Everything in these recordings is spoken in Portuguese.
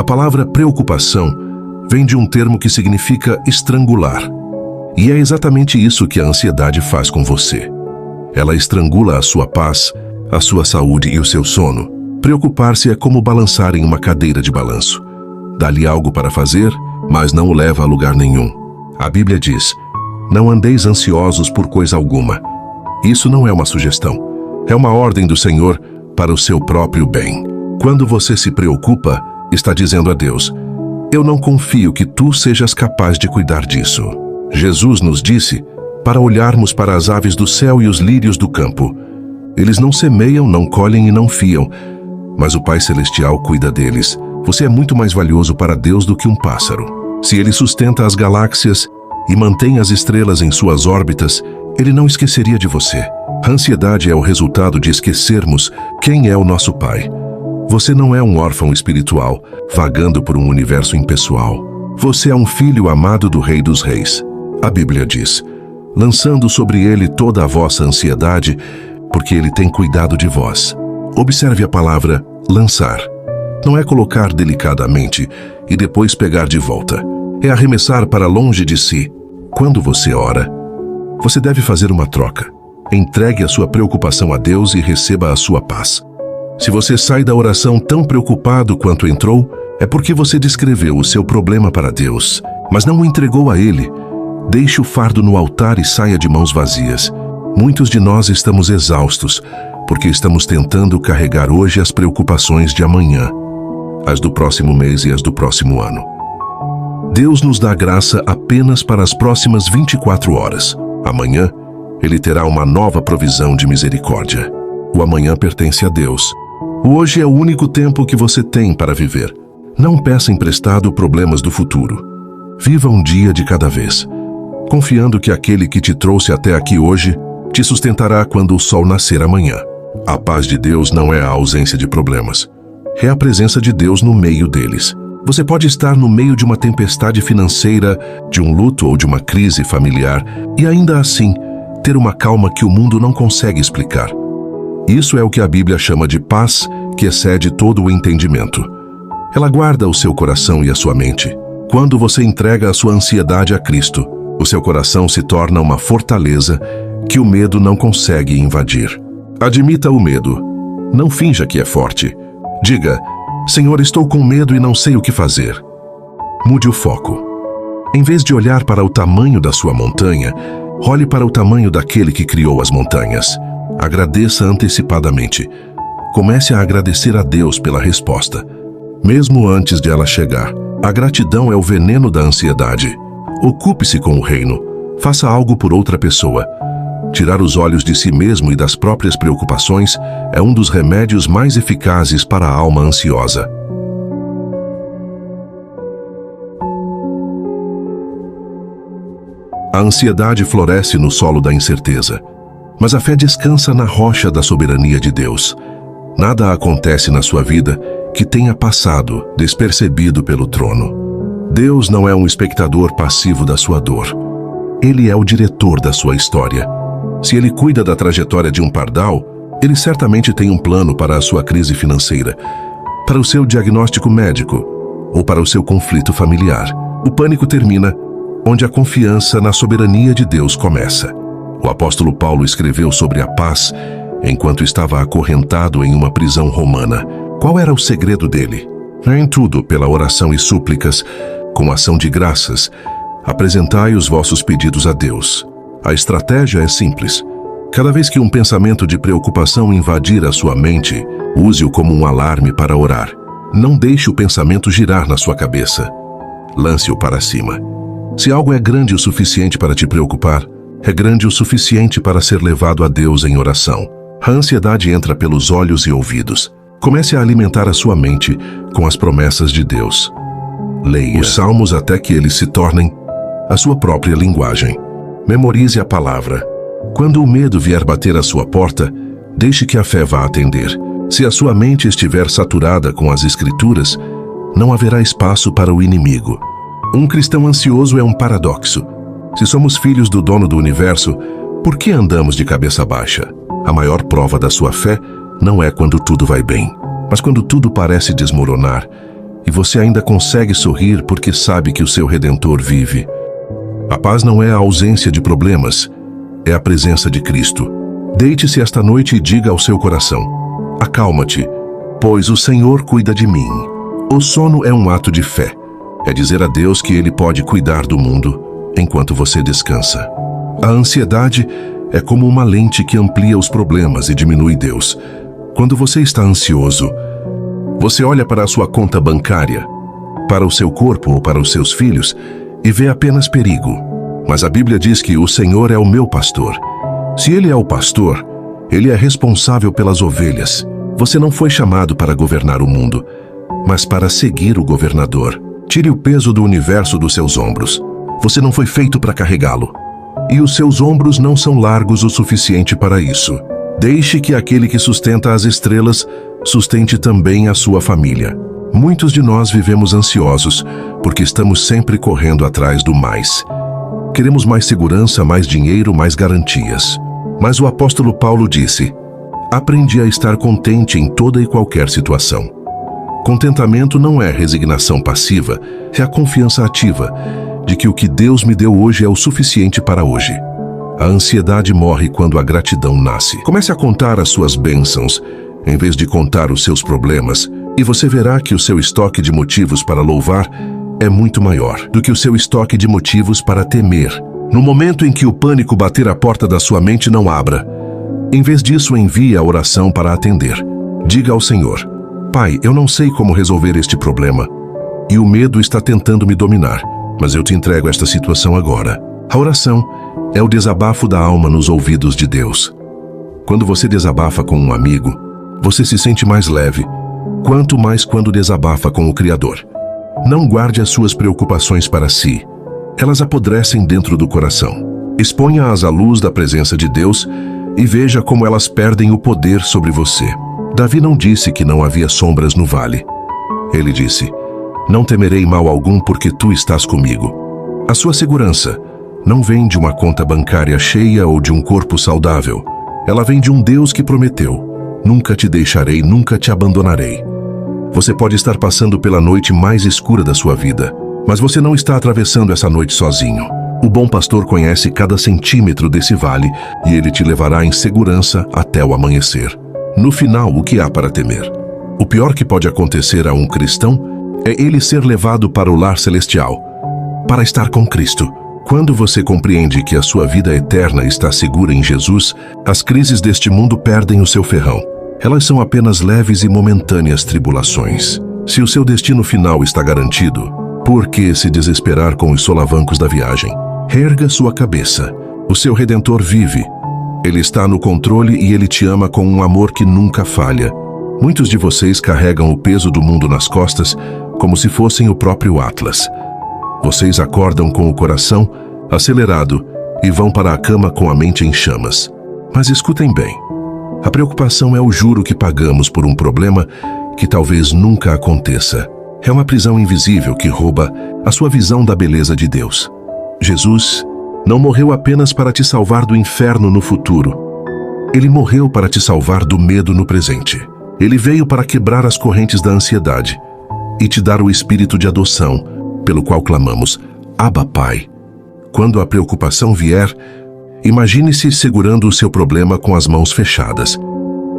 A palavra preocupação vem de um termo que significa estrangular. E é exatamente isso que a ansiedade faz com você. Ela estrangula a sua paz, a sua saúde e o seu sono. Preocupar-se é como balançar em uma cadeira de balanço. Dá-lhe algo para fazer, mas não o leva a lugar nenhum. A Bíblia diz: não andeis ansiosos por coisa alguma. Isso não é uma sugestão. É uma ordem do Senhor para o seu próprio bem. Quando você se preocupa, está dizendo a Deus: eu não confio que tu sejas capaz de cuidar disso. Jesus nos disse para olharmos para as aves do céu e os lírios do campo. Eles não semeiam, não colhem e não fiam, mas o Pai Celestial cuida deles. Você é muito mais valioso para Deus do que um pássaro. Se Ele sustenta as galáxias e mantém as estrelas em suas órbitas, Ele não esqueceria de você. A ansiedade é o resultado de esquecermos quem é o nosso Pai. Você não é um órfão espiritual, vagando por um universo impessoal. Você é um filho amado do Rei dos Reis. A Bíblia diz: lançando sobre Ele toda a vossa ansiedade, porque Ele tem cuidado de vós. Observe a palavra lançar. Não é colocar delicadamente e depois pegar de volta. É arremessar para longe de si. Quando você ora, você deve fazer uma troca. Entregue a sua preocupação a Deus e receba a sua paz. Se você sai da oração tão preocupado quanto entrou, é porque você descreveu o seu problema para Deus, mas não o entregou a Ele. Deixe o fardo no altar e saia de mãos vazias. Muitos de nós estamos exaustos, porque estamos tentando carregar hoje as preocupações de amanhã, as do próximo mês e as do próximo ano. Deus nos dá graça apenas para as próximas 24 horas. Amanhã, Ele terá uma nova provisão de misericórdia. O amanhã pertence a Deus. O hoje é o único tempo que você tem para viver. Não peça emprestado problemas do futuro. Viva um dia de cada vez, confiando que aquele que te trouxe até aqui hoje te sustentará quando o sol nascer amanhã. A paz de Deus não é a ausência de problemas. É a presença de Deus no meio deles. Você pode estar no meio de uma tempestade financeira, de um luto ou de uma crise familiar, e ainda assim ter uma calma que o mundo não consegue explicar. Isso é o que a Bíblia chama de paz, que excede todo o entendimento. Ela guarda o seu coração e a sua mente. Quando você entrega a sua ansiedade a Cristo, o seu coração se torna uma fortaleza que o medo não consegue invadir. Admita o medo. Não finja que é forte. Diga: Senhor, estou com medo e não sei o que fazer. Mude o foco. Em vez de olhar para o tamanho da sua montanha, olhe para o tamanho daquele que criou as montanhas. Agradeça antecipadamente. Comece a agradecer a Deus pela resposta, mesmo antes de ela chegar. A gratidão é o veneno da ansiedade. Ocupe-se com o reino. Faça algo por outra pessoa. Tirar os olhos de si mesmo e das próprias preocupações é um dos remédios mais eficazes para a alma ansiosa. A ansiedade floresce no solo da incerteza, mas a fé descansa na rocha da soberania de Deus. Nada acontece na sua vida que tenha passado despercebido pelo trono. Deus não é um espectador passivo da sua dor. Ele é o diretor da sua história. Se Ele cuida da trajetória de um pardal, Ele certamente tem um plano para a sua crise financeira, para o seu diagnóstico médico ou para o seu conflito familiar. O pânico termina onde a confiança na soberania de Deus começa. O apóstolo Paulo escreveu sobre a paz enquanto estava acorrentado em uma prisão romana. Qual era o segredo dele? Em tudo, pela oração e súplicas, com ação de graças, apresentai os vossos pedidos a Deus. A estratégia é simples. Cada vez que um pensamento de preocupação invadir a sua mente, use-o como um alarme para orar. Não deixe o pensamento girar na sua cabeça. Lance-o para cima. Se algo é grande o suficiente para te preocupar, é grande o suficiente para ser levado a Deus em oração. A ansiedade entra pelos olhos e ouvidos. Comece a alimentar a sua mente com as promessas de Deus. Leia os salmos até que eles se tornem a sua própria linguagem. Memorize a palavra. Quando o medo vier bater à sua porta, deixe que a fé vá atender. Se a sua mente estiver saturada com as Escrituras, não haverá espaço para o inimigo. Um cristão ansioso é um paradoxo. Se somos filhos do dono do universo, por que andamos de cabeça baixa? A maior prova da sua fé não é quando tudo vai bem, mas quando tudo parece desmoronar. e você ainda consegue sorrir porque sabe que o seu Redentor vive. A paz não é a ausência de problemas, é a presença de Cristo. Deite-se esta noite e diga ao seu coração: acalma-te, pois o Senhor cuida de mim. O sono é um ato de fé. É dizer a Deus que Ele pode cuidar do mundo enquanto você descansa. A ansiedade é como uma lente que amplia os problemas e diminui Deus. Quando você está ansioso, você olha para a sua conta bancária, para o seu corpo ou para os seus filhos e vê apenas perigo. Mas a Bíblia diz que o Senhor é o meu pastor. Se Ele é o pastor, Ele é responsável pelas ovelhas. Você não foi chamado para governar o mundo, mas para seguir o governador. Tire o peso do universo dos seus ombros. Você não foi feito para carregá-lo. E os seus ombros não são largos o suficiente para isso. Deixe que aquele que sustenta as estrelas sustente também a sua família. Muitos de nós vivemos ansiosos porque estamos sempre correndo atrás do mais. Queremos mais segurança, mais dinheiro, mais garantias. Mas o apóstolo Paulo disse: aprendi a estar contente em toda e qualquer situação. Contentamento não é resignação passiva, é a confiança ativa de que o que Deus me deu hoje é o suficiente para hoje. A ansiedade morre quando a gratidão nasce. Comece a contar as suas bênçãos, em vez de contar os seus problemas, e você verá que o seu estoque de motivos para louvar é muito maior do que o seu estoque de motivos para temer. No momento em que o pânico bater a porta da sua mente, não abra. Em vez disso, envie a oração para atender. Diga ao Senhor: Pai, eu não sei como resolver este problema, e o medo está tentando me dominar, mas eu te entrego esta situação agora. A oração é o desabafo da alma nos ouvidos de Deus. Quando você desabafa com um amigo, você se sente mais leve, quanto mais quando desabafa com o Criador. Não guarde as suas preocupações para si. Elas apodrecem dentro do coração. Exponha-as à luz da presença de Deus e veja como elas perdem o poder sobre você. Davi não disse que não havia sombras no vale. Ele disse: não temerei mal algum porque tu estás comigo. A sua segurança não vem de uma conta bancária cheia ou de um corpo saudável. Ela vem de um Deus que prometeu: nunca te deixarei, nunca te abandonarei. Você pode estar passando pela noite mais escura da sua vida, mas você não está atravessando essa noite sozinho. O bom pastor conhece cada centímetro desse vale e ele te levará em segurança até o amanhecer. No final, o que há para temer? O pior que pode acontecer a um cristão é ele ser levado para o lar celestial, para estar com Cristo. Quando você compreende que a sua vida eterna está segura em Jesus, as crises deste mundo perdem o seu ferrão. Elas são apenas leves e momentâneas tribulações. Se o seu destino final está garantido, por que se desesperar com os solavancos da viagem? Erga sua cabeça. O seu Redentor vive. Ele está no controle e Ele te ama com um amor que nunca falha. Muitos de vocês carregam o peso do mundo nas costas como se fossem o próprio Atlas. Vocês acordam com o coração acelerado e vão para a cama com a mente em chamas. Mas escutem bem. A preocupação é o juro que pagamos por um problema que talvez nunca aconteça. É uma prisão invisível que rouba a sua visão da beleza de Deus. Jesus não morreu apenas para te salvar do inferno no futuro. Ele morreu para te salvar do medo no presente. Ele veio para quebrar as correntes da ansiedade e te dar o espírito de adoção, pelo qual clamamos: Abba, Pai. Quando a preocupação vier, imagine-se segurando o seu problema com as mãos fechadas,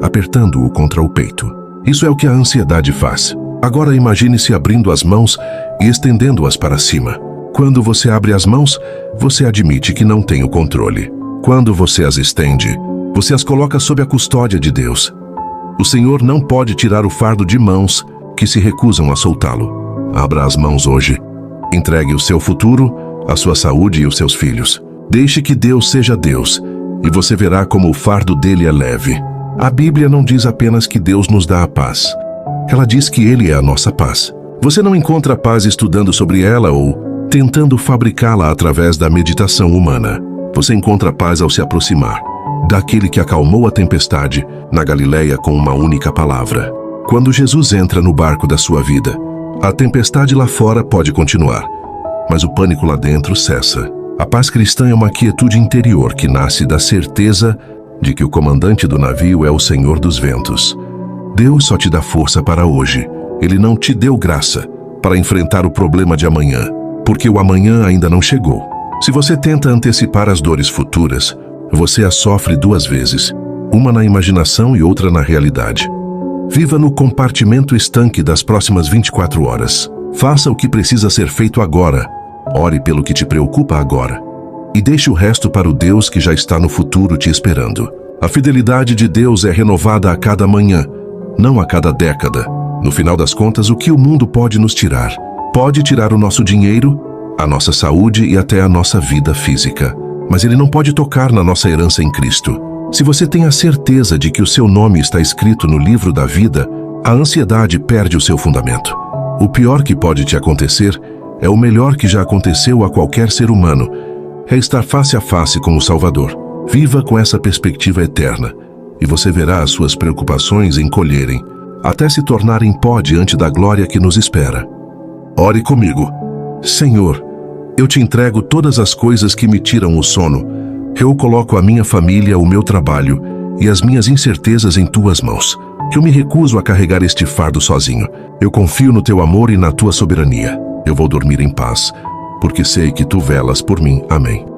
apertando-o contra o peito. Isso é o que a ansiedade faz. Agora imagine-se abrindo as mãos e estendendo-as para cima. Quando você abre as mãos, você admite que não tem o controle. Quando você as estende, você as coloca sob a custódia de Deus. O Senhor não pode tirar o fardo de mãos que se recusam a soltá-lo. Abra as mãos hoje. Entregue o seu futuro, a sua saúde e os seus filhos. Deixe que Deus seja Deus, e você verá como o fardo dele é leve. A Bíblia não diz apenas que Deus nos dá a paz. Ela diz que Ele é a nossa paz. Você não encontra paz estudando sobre ela ou tentando fabricá-la através da meditação humana. Você encontra paz ao se aproximar daquele que acalmou a tempestade na Galileia com uma única palavra. Quando Jesus entra no barco da sua vida, a tempestade lá fora pode continuar, mas o pânico lá dentro cessa. A paz cristã é uma quietude interior que nasce da certeza de que o comandante do navio é o Senhor dos ventos. Deus só te dá força para hoje. Ele não te deu graça. para enfrentar o problema de amanhã, porque o amanhã ainda não chegou. Se você tenta antecipar as dores futuras, você as sofre duas vezes, uma na imaginação e outra na realidade. Viva no compartimento estanque das próximas 24 horas. Faça o que precisa ser feito agora. Ore pelo que te preocupa agora. E deixe o resto para o Deus que já está no futuro te esperando. A fidelidade de Deus é renovada a cada manhã, não a cada década. No final das contas, o que o mundo pode nos tirar? Pode tirar o nosso dinheiro, a nossa saúde e até a nossa vida física. Mas ele não pode tocar na nossa herança em Cristo. Se você tem a certeza de que o seu nome está escrito no livro da vida, a ansiedade perde o seu fundamento. O pior que pode te acontecer é o melhor que já aconteceu a qualquer ser humano. É estar face a face com o Salvador. Viva com essa perspectiva eterna, e você verá as suas preocupações encolherem, até se tornarem pó diante da glória que nos espera. Ore comigo. Senhor, eu te entrego todas as coisas que me tiram o sono. Eu coloco a minha família, o meu trabalho e as minhas incertezas em tuas mãos. Eu me recuso a carregar este fardo sozinho. Eu confio no teu amor e na tua soberania. Eu vou dormir em paz, porque sei que tu velas por mim. Amém.